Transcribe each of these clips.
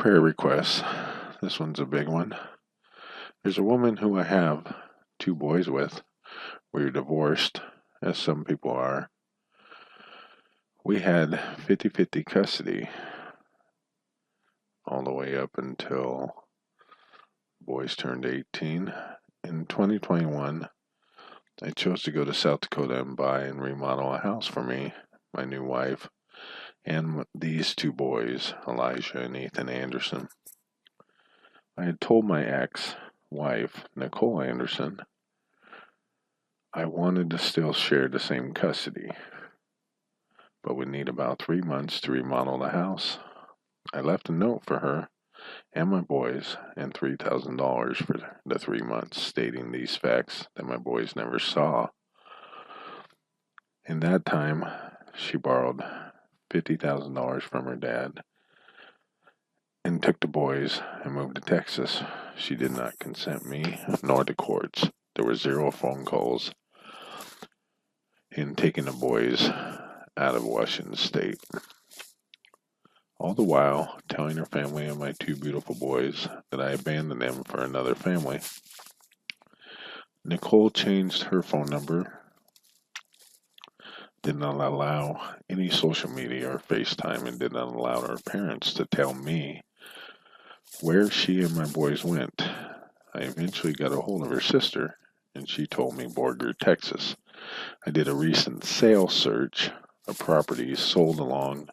prayer requests. This one's a big one. There's a woman who I have 2 boys with. We're divorced, as some people are. We had 50-50 custody all the way up until boys turned 18. In 2021, I chose to go to South Dakota and buy and remodel a house for me, my new wife, and these 2 boys, Elijah and Ethan Anderson. I had told my ex-wife, Nicole Anderson, I wanted to still share the same custody, but would need about 3 months to remodel the house. I left a note for her and my boys and $3,000 for the 3 months, stating these facts that my boys never saw. In that time, she borrowed $50,000 from her dad and took the boys and moved to Texas. She did not consent me nor the courts. There were 0 phone calls in taking the boys out of Washington State. All the while telling her family and my 2 beautiful boys that I abandoned them for another family. Nicole changed her phone number, did not allow any social media or FaceTime, and did not allow her parents to tell me where she and my boys went. I eventually got a hold of her sister, and she told me Borger, Texas. I did a recent sale search of properties sold along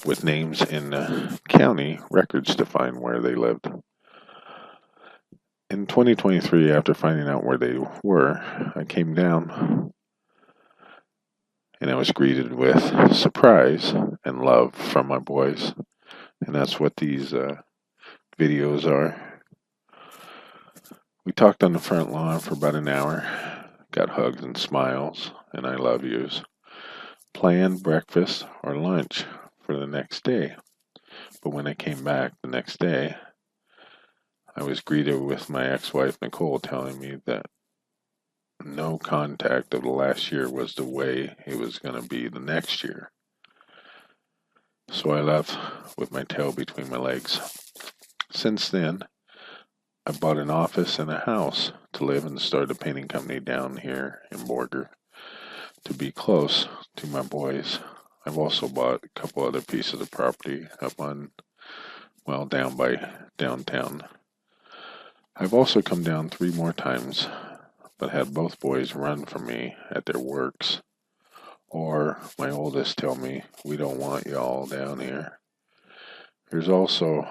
with names in the county records to find where they lived. In 2023, after finding out where they were, I came down and I was greeted with surprise and love from my boys. And that's what these videos are. We talked on the front lawn for about an hour, got hugs and smiles and I love yous. Planned breakfast or lunch for the next day. But when I came back the next day, I was greeted with my ex-wife Nicole telling me that no contact of the last year was the way it was going to be the next year. So I left with my tail between my legs. Since then, I bought an office and a house to live and started a painting company down here in Borger to be close to my boys. I've also bought a couple other pieces of property up on, down by downtown. I've also come down 3 more times, but had both boys run from me at their works, or my oldest tell me, we don't want y'all down here. There's also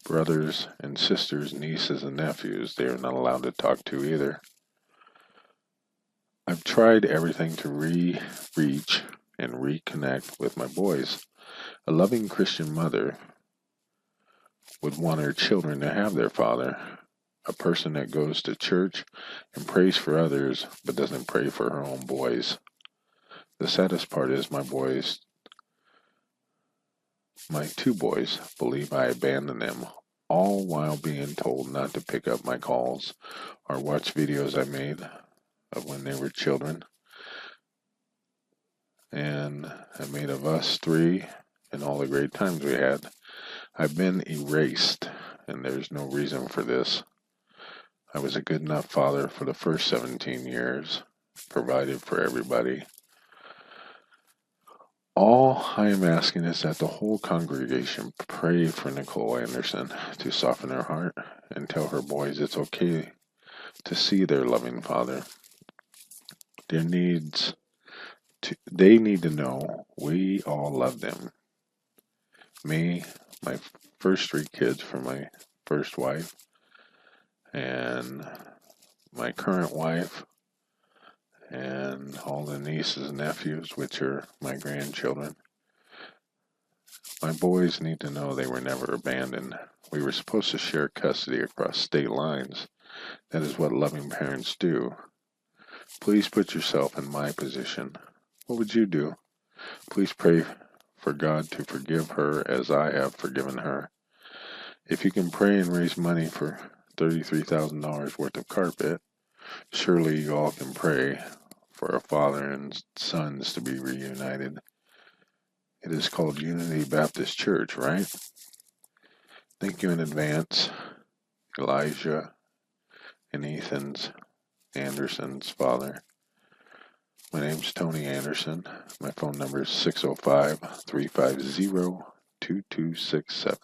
brothers and sisters, nieces and nephews they are not allowed to talk to either. I've tried everything to reach and reconnect with my boys. A loving Christian mother would want her children to have their father, a person that goes to church and prays for others but doesn't pray for her own boys. The saddest part is my 2 boys believe I abandoned them, all while being told not to pick up my calls or watch videos I made of when they were children. And I made of us 3 and all the great times we had. I've been erased, and there's no reason for this. I was a good enough father for the first 17 years, provided for everybody. All I am asking is that the whole congregation pray for Nicole Anderson to soften her heart and tell her boys it's okay to see their loving father. They need to know we all love them. Me, my first 3 kids from my first wife, and my current wife, and all the nieces and nephews, which are my grandchildren. My boys need to know they were never abandoned. We were supposed to share custody across state lines. That is what loving parents do. Please put yourself in my position. What would you do? Please pray for God to forgive her as I have forgiven her. If you can pray and raise money for $33,000 worth of carpet, surely you all can pray for a father and sons to be reunited. It is called Unity Baptist Church, right? Thank you in advance, Elijah and Anderson's father. My name's Tony Anderson. My phone number is 605-350-2267.